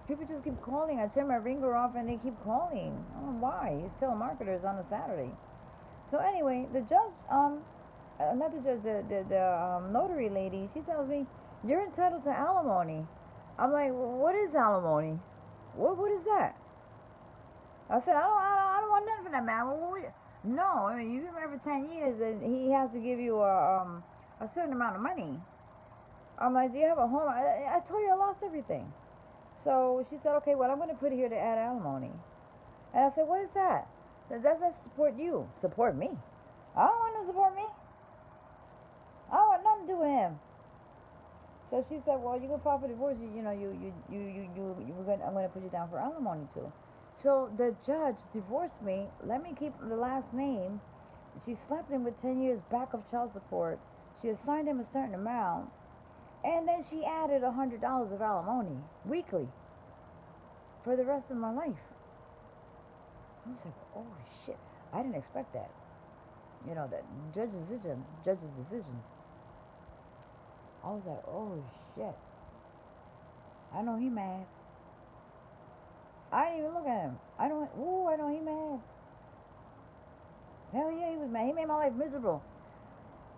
People just keep calling. I turn my ringer off and they keep calling. I don't know why. He's telemarketers on a Saturday. So anyway, the judge, not the judge, the notary lady, she tells me, you're entitled to alimony. I'm like, what is alimony? What is that? I said, I don't want nothing for that man. No, I mean, you've been married for 10 years and he has to give you a certain amount of money. I'm like, do you have a home? I told you I lost everything. So she said, okay, well, I'm going to put it here to add alimony. And I said, what is that? That doesn't support you. Support me? I don't want no support me. I don't want nothing to do with him. So she said, well, you can file for divorce. You know, I'm going to put you down for alimony too. So the judge divorced me, let me keep the last name. She slapped him with 10 years back of child support. She assigned him a certain amount. And then she added $100 of alimony weekly for the rest of my life. I was like, oh shit. I didn't expect that. You know, that judge's decisions. I was like, oh shit. I know he mad. I didn't even look at him. I know he mad. Hell yeah, he was mad. He made my life miserable.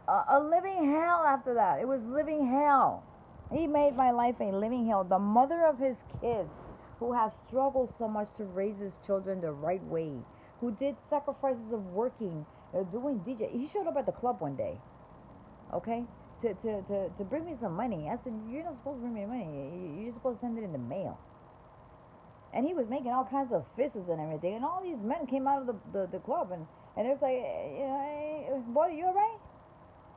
A living hell after that. It was living hell. He made my life a living hell. The mother of his kids, who has struggled so much to raise his children the right way, who did sacrifices of working, doing DJ. He showed up at the club one day, okay, to bring me some money. I said, you're not supposed to bring me money. You're supposed to send it in the mail. And he was making all kinds of faces and everything. And all these men came out of the club and it was like, you know, hey, buddy, you alright?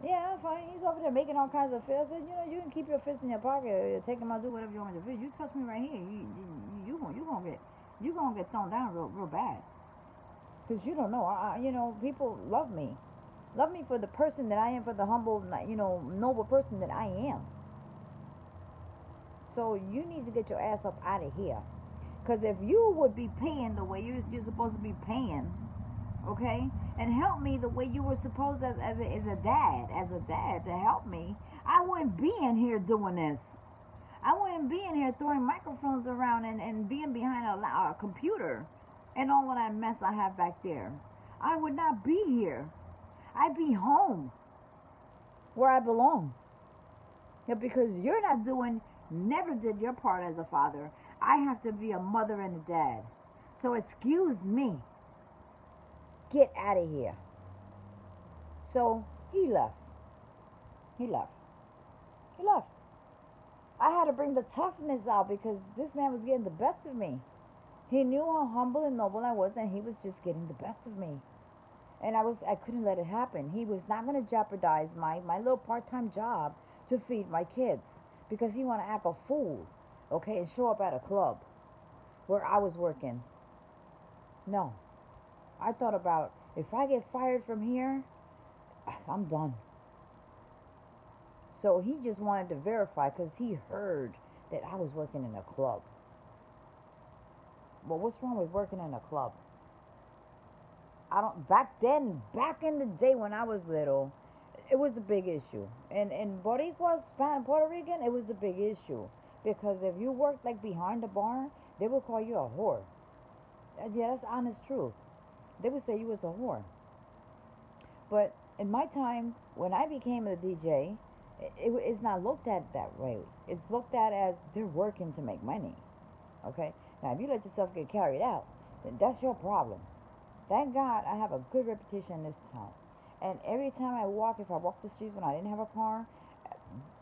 Yeah, I'm fine. He's over there making all kinds of fists. I said, you know, you can keep your fists in your pocket, take them out, do whatever you want with your fist. You touch me right here, you gonna get thrown down real bad. Cause you don't know. You know, people love me for the person that I am, for the humble, you know, noble person that I am. So you need to get your ass up out of here. Cause if you would be paying the way you're supposed to be paying, okay, and help me the way you were supposed as a dad to help me, I wouldn't be in here doing this. I wouldn't be in here throwing microphones around and being behind a computer and all of that mess I have back there. I would not be here. I'd be home where I belong. Yeah, because you're not doing, never did your part as a father. I have to be a mother and a dad. So excuse me. Get out of here. So he left. He left. He left. I had to bring the toughness out because this man was getting the best of me. He knew how humble and noble I was, and he was just getting the best of me. And I couldn't let it happen. He was not going to jeopardize my little part-time job to feed my kids because he want to act a fool, okay, and show up at a club where I was working. No, I thought about if I get fired from here, I'm done. So he just wanted to verify because he heard that I was working in a club. Well, what's wrong with working in a club? I don't. Back then, back in the day when I was little, it was a big issue. And in Boricuas, Puerto Rican, it was a big issue because if you worked like behind the bar, they would call you a whore. Yeah, that's honest truth. They would say you was a whore. But in my time, when I became a DJ, it's not looked at that way. It's looked at as they're working to make money. Okay? Now, if you let yourself get carried out, then that's your problem. Thank God I have a good reputation in this town. And every time I walk, if I walk the streets when I didn't have a car,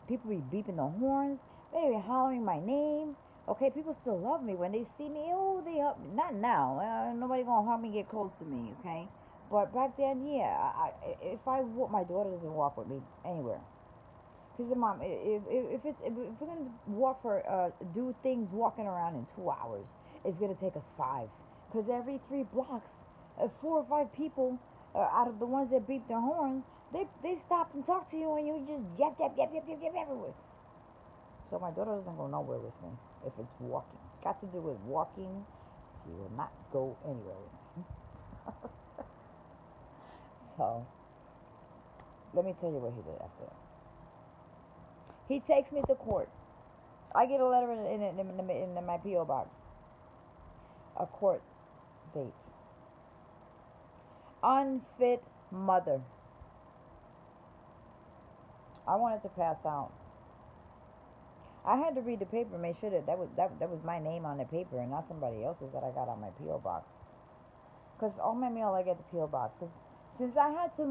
people be beeping the horns. They be hollering my name. Okay, people still love me when they see me. Oh, they help me. Not now. Nobody gonna harm me, get close to me. Okay, but back then, yeah. If I walk, my daughter doesn't walk with me anywhere. She said, Mom, if we're gonna walk for do things walking around in 2 hours, it's gonna take us five. Cause every 3 blocks, 4 or 5 people out of the ones that beep their horns, they stop and talk to you, and you just yap everywhere. So my daughter doesn't go nowhere with me if it's walking. It's got to do with walking. She will not go anywhere with me. So let me tell you what he did after that. He takes me to court. I get a letter in my PO box. A court date. Unfit mother. I wanted to pass out. I had to read the paper, make sure that was my name on the paper and not somebody else's that I got on my PO box. Cause all my mail I get the PO box. Cause since I had to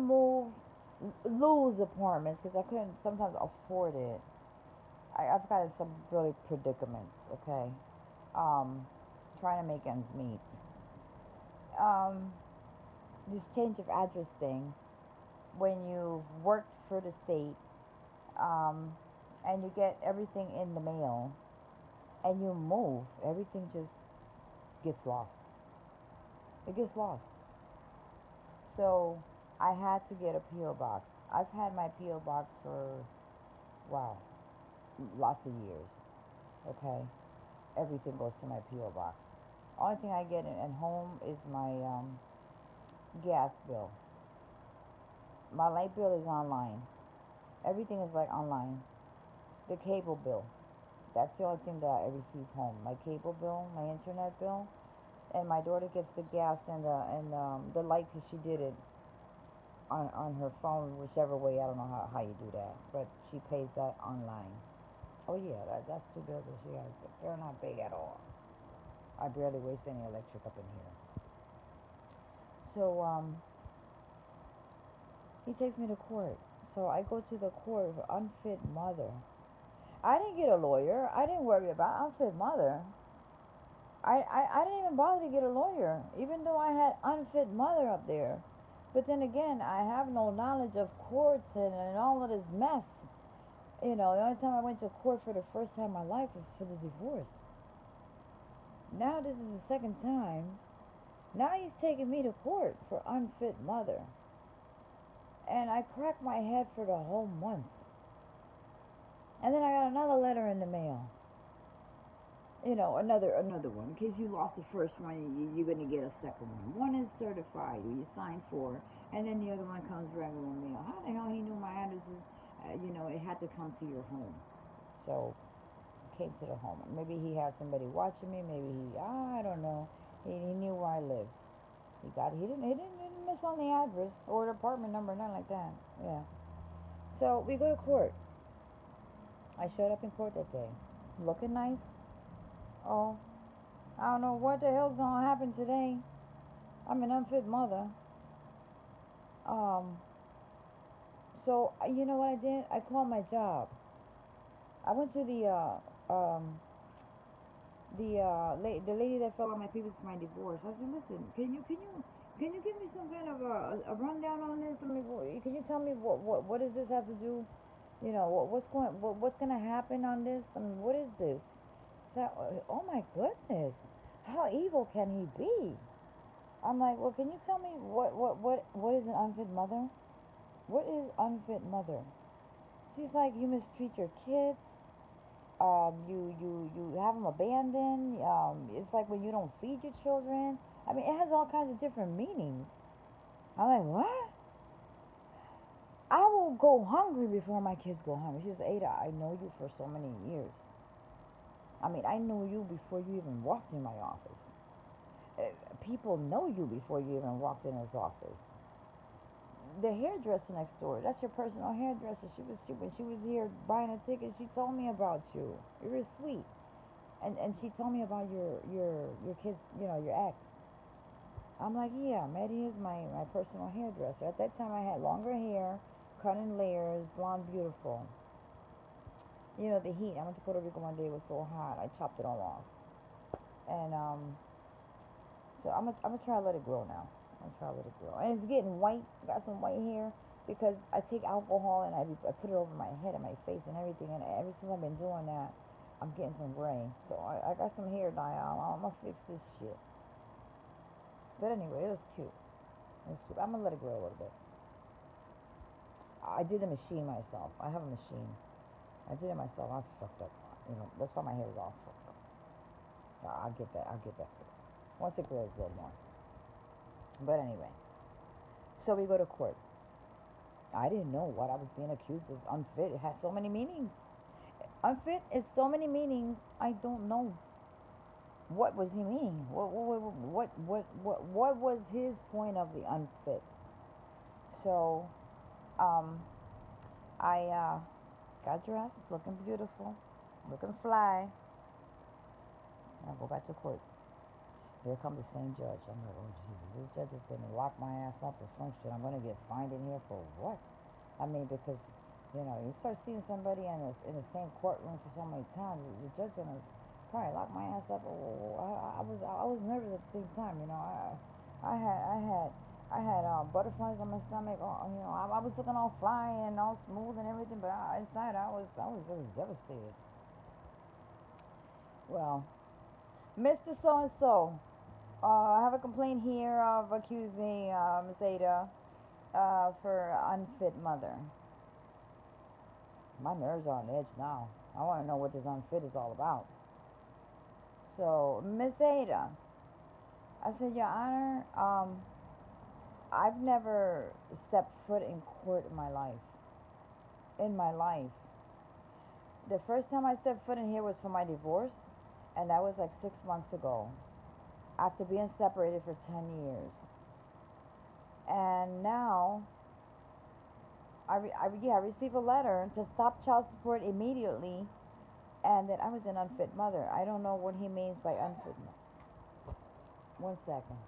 lose apartments, cause I couldn't sometimes afford it. I've got in some really predicaments. Okay, um, trying to make ends meet. Um, this change of address thing. When you worked for the state, um, and you get everything in the mail, and you move, everything just gets lost. It gets lost. So I had to get a PO box. I've had my PO box for wow, lots of years. Okay, everything goes to my PO box. Only thing I get at home is my gas bill. My light bill is online. Everything is like online. The cable bill. That's the only thing that I receive home. My cable bill, my internet bill, and my daughter gets the gas and the light because she did it on her phone, whichever way. I don't know how you do that, but she pays that online. Oh yeah, that's two bills that she has. But they're not big at all. I barely waste any electric up in here. So he takes me to court. So I go to the court for unfit mother. I didn't get a lawyer. I didn't worry about unfit mother. I didn't even bother to get a lawyer, even though I had unfit mother up there. But then again, I have no knowledge of courts and all of this mess. You know, the only time I went to court for the first time in my life was for the divorce. Now this is the second time. Now he's taking me to court for unfit mother. And I cracked my head for the whole month. And then I got another letter in the mail. You know, another one. In case you lost the first one, you're gonna get a second one. One is certified, you signed for, and then the other one comes regular mail. How the hell he knew my address is? You know, it had to come to your home. So it came to the home. Maybe he had somebody watching me. Maybe I don't know. He knew where I lived. He didn't miss on the address or the apartment number, nothing like that. Yeah. So we go to court. I showed up in court that day, looking nice. Oh, I don't know what the hell's gonna happen today. I'm an unfit mother. Um, so you know what I did? I called my job. I went to the lady that filled out my papers for my divorce. I said, listen, can you give me some kind of a rundown on this? I mean, can you tell me what does this have to do? You know, what's gonna happen on this? I mean, what is this? So, oh my goodness, how evil can he be? I'm like, well, can you tell me what is an unfit mother? What is unfit mother? She's like, you mistreat your kids. You have them abandoned. It's like when you don't feed your children. I mean, it has all kinds of different meanings. I'm like, what? I will go hungry before my kids go hungry. She says, Ada, I know you for so many years. I mean, I know you before you even walked in my office. People know you before you even walked in his office. The hairdresser next door, that's your personal hairdresser. When she was here buying a ticket, she told me about you. You were sweet. And she told me about your kids, you know, your ex. I'm like, yeah, Maddie is my personal hairdresser. At that time I had longer hair, cut in layers, blonde, beautiful. You know, the heat. I went to Puerto Rico one day, it was so hot, I chopped it all off. And so I'm gonna try to let it grow now. I'm gonna try to let it grow. And it's getting white, got some white hair because I take alcohol and I put it over my head and my face and everything. And ever since I've been doing that, I'm getting some gray. So I got some hair dye on. I'm gonna fix this shit. But anyway, it was cute. It was cute. I'm gonna let it grow a little bit. I did the machine myself. I have a machine. I did it myself. I fucked up. You know, that's why my hair is all fucked up. I'll get that. I'll get that fixed once it grows a little more. But anyway, so we go to court. I didn't know what I was being accused of unfit. It has so many meanings. Unfit is so many meanings. I don't know what was he meaning. What was his point of the unfit? So, um, I got dressed, looking beautiful, looking fly. I go back to court. Here comes the same judge. I'm like, oh Jesus, this judge is gonna lock my ass up or some shit. I'm gonna get fined in here for what? I mean, because you start seeing somebody in the same courtroom for so many times, the judge gonna probably lock my ass up. I was nervous at the same time. I had I had butterflies on my stomach. I was looking all fly and all smooth and everything, but inside I was devastated. Well, Mr. So and So, I have a complaint here of accusing Miss Ada for unfit mother. My nerves are on edge now. I want to know what this unfit is all about. So, Miss Ada, I said, Your Honor, I've never stepped foot in court in my life. In my life. The first time I stepped foot in here was for my divorce, and that was like 6 months ago, after being separated for 10 years. And now I received a letter to stop child support immediately, and that I was an unfit mother. I don't know what he means by unfit. One second.